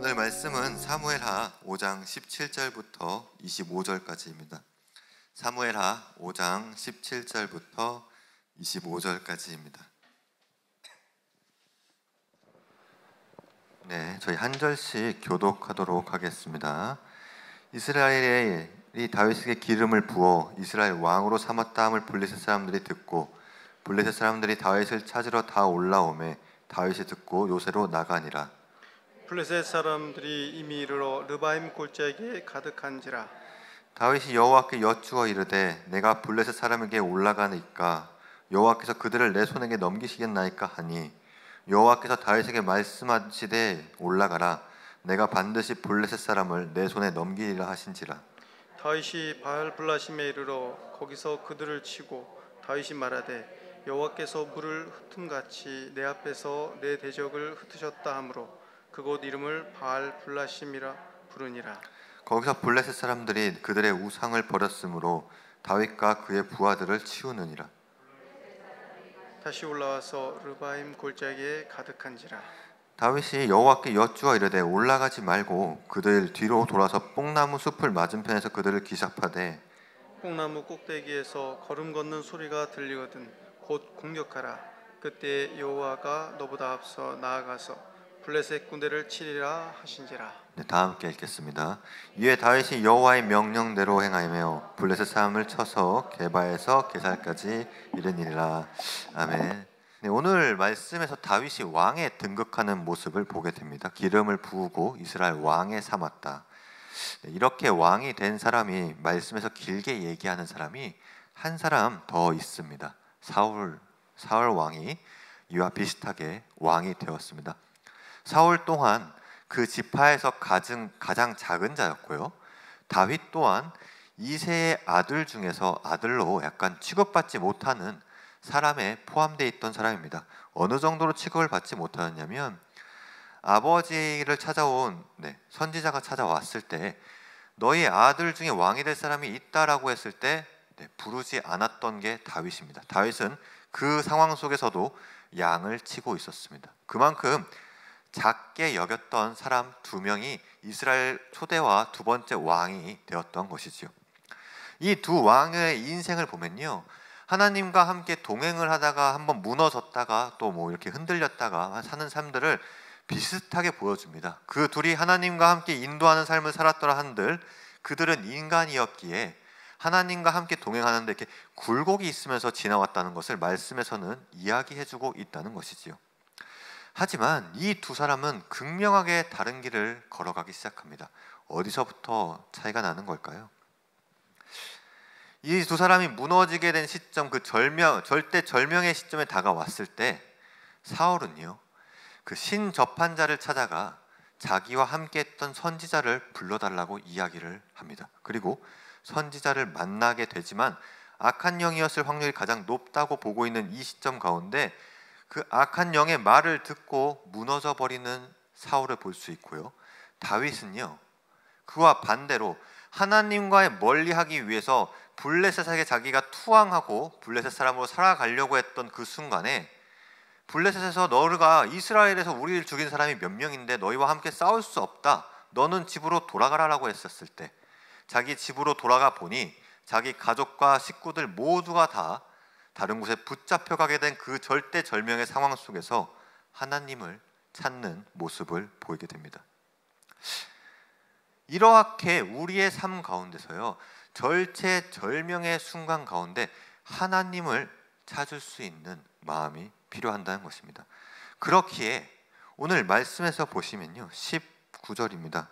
오늘 말씀은 사무엘하 5장 17절부터 25절까지입니다. 사무엘하 5장 17절부터 25절까지입니다. 네, 저희 한 절씩 교독하도록 하겠습니다. 이스라엘이 다윗에게 기름을 부어 이스라엘 왕으로 삼았다 함을 블레셋 사람들이 듣고 블레셋 사람들이 다윗을 찾으러 다 올라오매 다윗이 듣고 요새로 나가니라. 블레셋 사람들이 이미 이르러 르바임 골짜기에 가득한지라. 다윗이 여호와께 여쭈어 이르되 내가 블레셋 사람에게 올라가니까 여호와께서 그들을 내 손에게 넘기시겠나이까 하니 여호와께서 다윗에게 말씀하시되 올라가라 내가 반드시 블레셋 사람을 내 손에 넘기리라 하신지라. 다윗이 바알블라심에 이르러 거기서 그들을 치고 다윗이 말하되 여호와께서 물을 흩음같이 내 앞에서 내 대적을 흩으셨다 하므로 그곳 이름을 바알블라심이라 부르니라. 거기서 블레셋 사람들이 그들의 우상을 버렸으므로 다윗과 그의 부하들을 치우느니라. 다시 올라와서 르바임 골짜기에 가득한지라. 다윗이 여호와께 여쭈어 이르되 올라가지 말고 그들 뒤로 돌아서 뽕나무 숲을 맞은편에서 그들을 기습하되 뽕나무 꼭대기에서 걸음 걷는 소리가 들리거든 곧 공격하라. 그때 여호와가 너보다 앞서 나아가서 블레셋 군대를 치리라 하신지라. 네, 다 함께 읽겠습니다. 이에 다윗이 여호와의 명령대로 행하며 블레셋 사람을 쳐서 게바에서 게살까지 이르니라. 아멘. 네, 오늘 말씀에서 다윗이 왕에 등극하는 모습을 보게 됩니다. 기름을 부으고 이스라엘 왕에 삼았다. 네, 이렇게 왕이 된 사람이 말씀에서 길게 얘기하는 사람이 한 사람 더 있습니다. 사울 왕이 이와 비슷하게 왕이 되었습니다. 사울 또한 그 지파에서 가장 작은 자였고요. 다윗 또한 이세의 아들 중에서 아들로 약간 취급받지 못하는 사람에 포함되어 있던 사람입니다. 어느 정도로 취급을 받지 못하였냐면 아버지를 찾아온 선지자가 찾아왔을 때 너희 아들 중에 왕이 될 사람이 있다라고 했을 때 부르지 않았던 게 다윗입니다. 다윗은 그 상황 속에서도 양을 치고 있었습니다. 그만큼 작게 여겼던 사람 두 명이 이스라엘 초대와 두 번째 왕이 되었던 것이지요. 이 두 왕의 인생을 보면요, 하나님과 함께 동행을 하다가 한번 무너졌다가 또 이렇게 흔들렸다가 사는 삶들을 비슷하게 보여줍니다. 그 둘이 하나님과 함께 인도하는 삶을 살았더라 한들 그들은 인간이었기에 하나님과 함께 동행하는데 이렇게 굴곡이 있으면서 지나왔다는 것을 말씀에서는 이야기해주고 있다는 것이지요. 하지만 이 두 사람은 극명하게 다른 길을 걸어가기 시작합니다. 어디서부터 차이가 나는 걸까요? 이 두 사람이 무너지게 된 시점, 그 절대 절명의 시점에 다가왔을 때 사울은요, 그 신접한 자를 찾아가 자기와 함께했던 선지자를 불러달라고 이야기를 합니다. 그리고 선지자를 만나게 되지만 악한 영이었을 확률이 가장 높다고 보고 있는 이 시점 가운데 그 악한 영의 말을 듣고 무너져 버리는 사울을 볼 수 있고요. 다윗은요, 그와 반대로 하나님과의 멀리하기 위해서 블레셋에게 자기가 투항하고 블레셋 사람으로 살아가려고 했던 그 순간에 블레셋에서 너가 이스라엘에서 우리를 죽인 사람이 몇 명인데 너희와 함께 싸울 수 없다. 너는 집으로 돌아가라라고 했었을 때 자기 집으로 돌아가 보니 자기 가족과 식구들 모두가 다 다른 곳에 붙잡혀가게 된 그 절대절명의 상황 속에서 하나님을 찾는 모습을 보이게 됩니다. 이렇게 우리의 삶 가운데서요, 절체절명의 순간 가운데 하나님을 찾을 수 있는 마음이 필요한다는 것입니다. 그렇기에 오늘 말씀에서 보시면요, 19절입니다.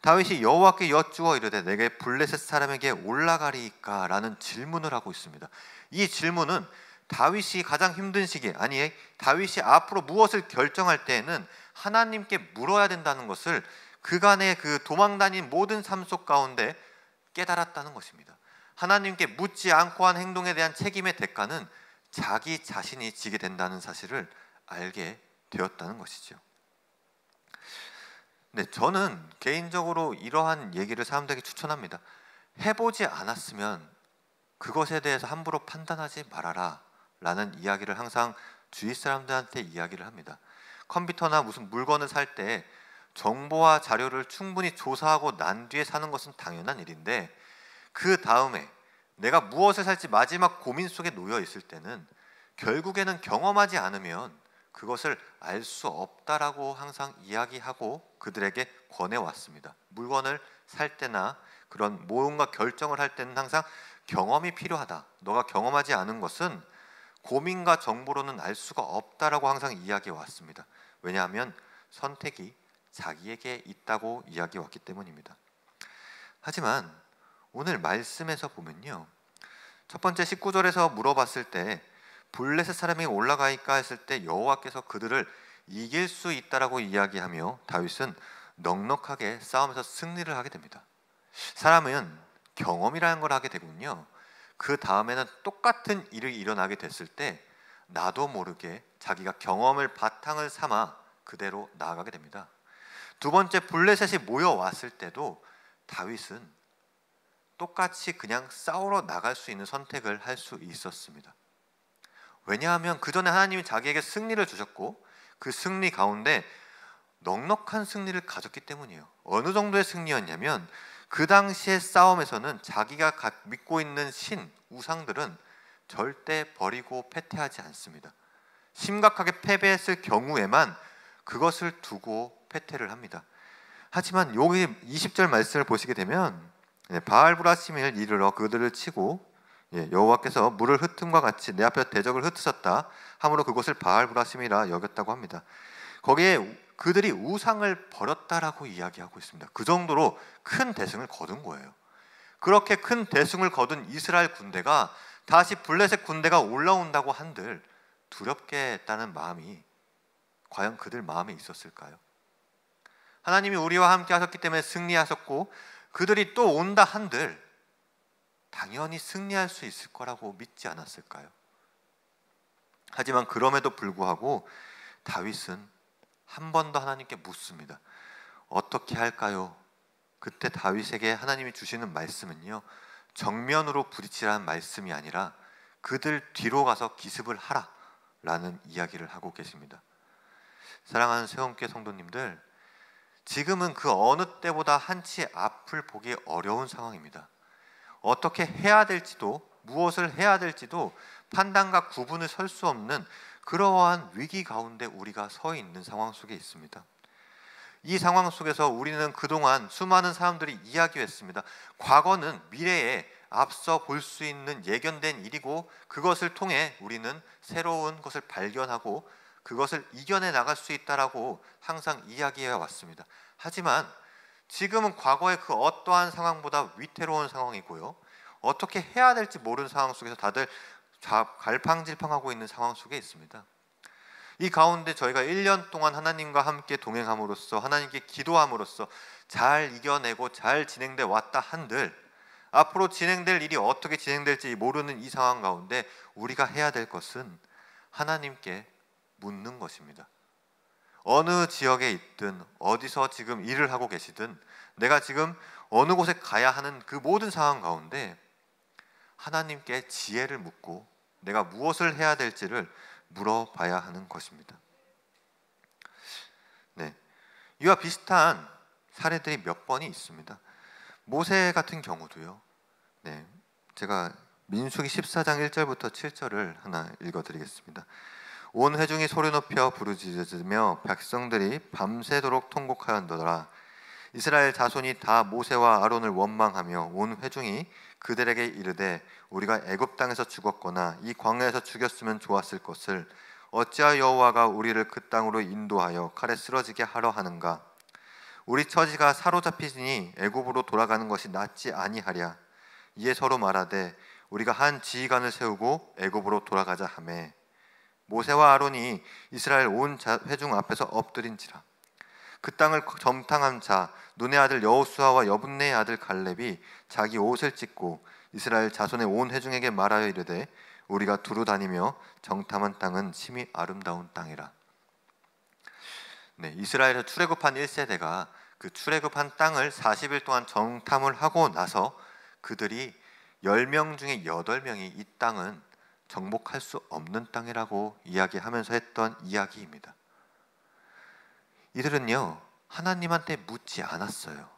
다윗이 여호와께 여쭈어 이르되 내게 블레셋 사람에게 올라가리까? 라는 질문을 하고 있습니다. 이 질문은 다윗이 가장 힘든 시기, 아니 다윗이 앞으로 무엇을 결정할 때에는 하나님께 물어야 된다는 것을 그간의 그 도망다닌 모든 삶 속 가운데 깨달았다는 것입니다. 하나님께 묻지 않고 한 행동에 대한 책임의 대가는 자기 자신이 지게 된다는 사실을 알게 되었다는 것이죠. 네, 저는 개인적으로 이러한 얘기를 사람들에게 추천합니다. 해보지 않았으면 그것에 대해서 함부로 판단하지 말아라 라는 이야기를 항상 주위 사람들한테 이야기를 합니다. 컴퓨터나 무슨 물건을 살 때 정보와 자료를 충분히 조사하고 난 뒤에 사는 것은 당연한 일인데, 그 다음에 내가 무엇을 살지 마지막 고민 속에 놓여 있을 때는 결국에는 경험하지 않으면 그것을 알 수 없다라고 항상 이야기하고 그들에게 권해왔습니다. 물건을 살 때나 그런 뭔가 결정을 할 때는 항상 경험이 필요하다. 너가 경험하지 않은 것은 고민과 정보로는 알 수가 없다라고 항상 이야기해 왔습니다. 왜냐하면 선택이 자기에게 있다고 이야기해 왔기 때문입니다. 하지만 오늘 말씀에서 보면요, 첫 번째 19절에서 물어봤을 때 블레셋 사람이 올라가니까 했을 때 여호와께서 그들을 이길 수 있다라고 이야기하며 다윗은 넉넉하게 싸움에서 승리를 하게 됩니다. 사람은 경험이라는 걸 하게 되군요. 그 다음에는 똑같은 일이 일어나게 됐을 때 나도 모르게 자기가 경험을 바탕을 삼아 그대로 나아가게 됩니다. 두 번째, 블레셋이 모여왔을 때도 다윗은 똑같이 그냥 싸우러 나갈 수 있는 선택을 할 수 있었습니다. 왜냐하면 그 전에 하나님이 자기에게 승리를 주셨고 그 승리 가운데 넉넉한 승리를 가졌기 때문이에요. 어느 정도의 승리였냐면 그 당시의 싸움에서는 자기가 믿고 있는 신, 우상들은 절대 버리고 패퇴하지 않습니다. 심각하게 패배했을 경우에만 그것을 두고 패퇴를 합니다. 하지만 여기 20절 말씀을 보시게 되면 바알브라심을 이르러 그들을 치고 여호와께서 물을 흩음과 같이 내 앞에 대적을 흩으셨다 하므로 그것을 바알브라심이라 여겼다고 합니다. 거기에 그들이 우상을 버렸다라고 이야기하고 있습니다. 그 정도로 큰 대승을 거둔 거예요. 그렇게 큰 대승을 거둔 이스라엘 군대가 다시 블레셋 군대가 올라온다고 한들 두렵게 했다는 마음이 과연 그들 마음에 있었을까요? 하나님이 우리와 함께 하셨기 때문에 승리하셨고 그들이 또 온다 한들 당연히 승리할 수 있을 거라고 믿지 않았을까요? 하지만 그럼에도 불구하고 다윗은 한 번 더 하나님께 묻습니다. 어떻게 할까요? 그때 다윗에게 하나님이 주시는 말씀은요, 정면으로 부딪히라는 말씀이 아니라 그들 뒤로 가서 기습을 하라 라는 이야기를 하고 계십니다. 사랑하는 새롬교회 성도님들, 지금은 그 어느 때보다 한치 앞을 보기 어려운 상황입니다. 어떻게 해야 될지도 무엇을 해야 될지도 판단과 구분을 설 수 없는 그러한 위기 가운데 우리가 서 있는 상황 속에 있습니다. 이 상황 속에서 우리는 그동안 수많은 사람들이 이야기했습니다. 과거는 미래에 앞서 볼 수 있는 예견된 일이고 그것을 통해 우리는 새로운 것을 발견하고 그것을 이겨내 나갈 수 있다라고 항상 이야기해 왔습니다. 하지만 지금은 과거의 그 어떠한 상황보다 위태로운 상황이고요. 어떻게 해야 될지 모르는 상황 속에서 다들 갈팡질팡하고 있는 상황 속에 있습니다. 이 가운데 저희가 1년 동안 하나님과 함께 동행함으로써 하나님께 기도함으로써 잘 이겨내고 잘 진행돼 왔다 한들 앞으로 진행될 일이 어떻게 진행될지 모르는 이 상황 가운데 우리가 해야 될 것은 하나님께 묻는 것입니다. 어느 지역에 있든 어디서 지금 일을 하고 계시든 내가 지금 어느 곳에 가야 하는 그 모든 상황 가운데 하나님께 지혜를 묻고 내가 무엇을 해야 될지를 물어봐야 하는 것입니다. 이와 비슷한 사례들이 몇 번이 있습니다. 모세 같은 경우도요. 제가 민수기 14장 1절부터 7절을 하나 읽어드리겠습니다. 온 회중이 소리 높여 부르짖으며 백성들이 밤새도록 통곡하였더라. 이스라엘 자손이 다 모세와 아론을 원망하며 온 회중이 그들에게 이르되 우리가 애굽 땅에서 죽었거나 이 광야에서 죽였으면 좋았을 것을 어찌하여 여호와가 우리를 그 땅으로 인도하여 칼에 쓰러지게 하려 하는가? 우리 처지가 사로잡히니 애굽으로 돌아가는 것이 낫지 아니하랴. 이에 서로 말하되 우리가 한 지휘관을 세우고 애굽으로 돌아가자 하매 모세와 아론이 이스라엘 온 회중 앞에서 엎드린지라. 그 땅을 점탕한 자 눈의 아들 여호수아와 여분네의 아들 갈렙이 자기 옷을 찢고 이스라엘 자손의 온 회중에게 말하여 이르되 우리가 두루 다니며 정탐한 땅은 심히 아름다운 땅이라. 이스라엘에서 출애굽한 1세대가 그 출애굽한 땅을 40일 동안 정탐을 하고 나서 그들이 10명 중에 8명이 이 땅은 정복할 수 없는 땅이라고 이야기하면서 했던 이야기입니다. 이들은요 하나님한테 묻지 않았어요.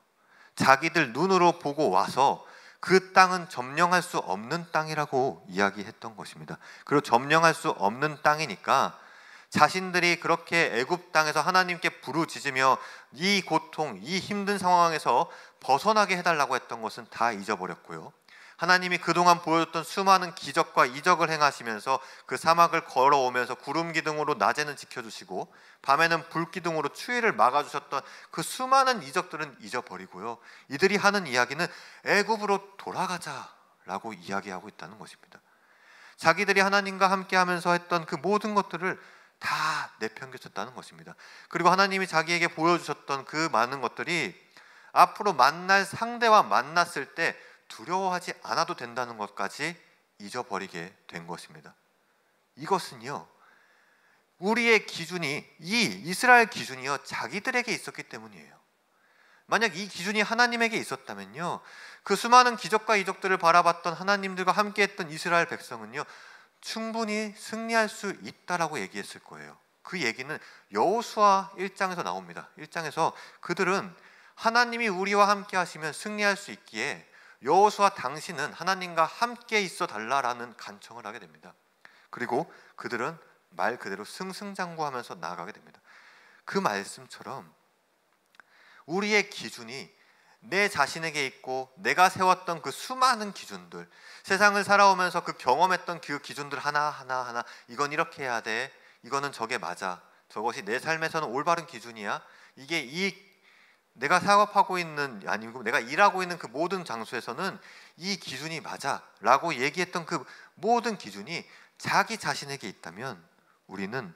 자기들 눈으로 보고 와서 그 땅은 점령할 수 없는 땅이라고 이야기했던 것입니다. 그리고 점령할 수 없는 땅이니까 자신들이 그렇게 애굽 땅에서 하나님께 부르짖으며 이 고통, 이 힘든 상황에서 벗어나게 해달라고 했던 것은 다 잊어버렸고요. 하나님이 그동안 보여줬던 수많은 기적과 이적을 행하시면서 그 사막을 걸어오면서 구름 기둥으로 낮에는 지켜주시고 밤에는 불 기둥으로 추위를 막아주셨던 그 수많은 이적들은 잊어버리고요. 이들이 하는 이야기는 애굽으로 돌아가자라고 이야기하고 있다는 것입니다. 자기들이 하나님과 함께하면서 했던 그 모든 것들을 다 내팽개쳤다는 것입니다. 그리고 하나님이 자기에게 보여주셨던 그 많은 것들이 앞으로 만날 상대와 만났을 때 두려워하지 않아도 된다는 것까지 잊어버리게 된 것입니다. 이것은요, 우리의 기준이, 이 이스라엘 기준이요, 자기들에게 있었기 때문이에요. 만약 이 기준이 하나님에게 있었다면요, 그 수많은 기적과 이적들을 바라봤던 하나님들과 함께했던 이스라엘 백성은요, 충분히 승리할 수 있다라고 얘기했을 거예요. 그 얘기는 여호수아 1장에서 나옵니다. 1장에서 그들은 하나님이 우리와 함께 하시면 승리할 수 있기에 여호수아 당신은 하나님과 함께 있어 달라라는 간청을 하게 됩니다. 그리고 그들은 말 그대로 승승장구하면서 나아가게 됩니다. 그 말씀처럼 우리의 기준이 내 자신에게 있고 내가 세웠던 그 수많은 기준들, 세상을 살아오면서 그 경험했던 그 기준들 하나하나 이건 이렇게 해야 돼, 이거는 저게 맞아, 저것이 내 삶에서는 올바른 기준이야, 이게 내가 사업하고 있는, 아니고 내가 일하고 있는 그 모든 장소에서는 이 기준이 맞아 라고 얘기했던 그 모든 기준이 자기 자신에게 있다면 우리는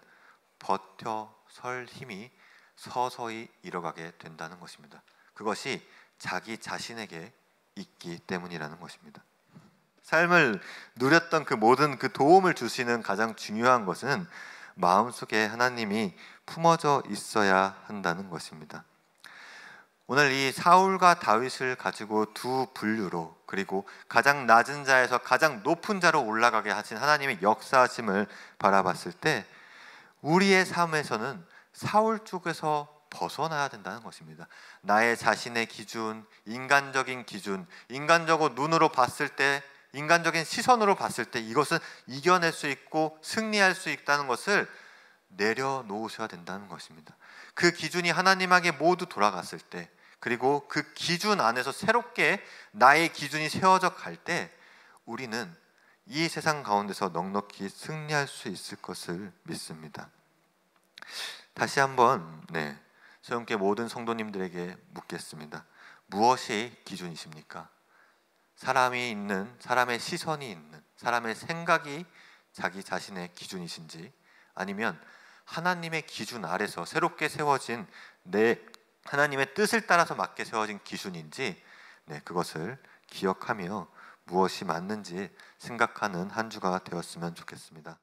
버텨설 힘이 서서히 잃어가게 된다는 것입니다. 그것이 자기 자신에게 있기 때문이라는 것입니다. 삶을 누렸던 그 모든 그 도움을 주시는 가장 중요한 것은 마음속에 하나님이 품어져 있어야 한다는 것입니다. 오늘 이 사울과 다윗을 가지고 두 분류로, 그리고 가장 낮은 자에서 가장 높은 자로 올라가게 하신 하나님의 역사하심을 바라봤을 때 우리의 삶에서는 사울 쪽에서 벗어나야 된다는 것입니다. 나의 자신의 기준, 인간적인 기준, 인간적으로 눈으로 봤을 때, 인간적인 시선으로 봤을 때 이것은 이겨낼 수 있고 승리할 수 있다는 것을 내려놓으셔야 된다는 것입니다. 그 기준이 하나님에게 모두 돌아갔을 때, 그리고 그 기준 안에서 새롭게 나의 기준이 세워져 갈 때 우리는 이 세상 가운데서 넉넉히 승리할 수 있을 것을 믿습니다. 다시 한번 새롭게 모든 성도님들에게 묻겠습니다. 무엇이 기준이십니까? 사람이 있는, 사람의 시선이 있는, 사람의 생각이 자기 자신의 기준이신지, 아니면 하나님의 기준 아래서 새롭게 세워진 하나님의 뜻을 따라서 맞게 세워진 기준인지, 그것을 기억하며 무엇이 맞는지 생각하는 한 주가 되었으면 좋겠습니다.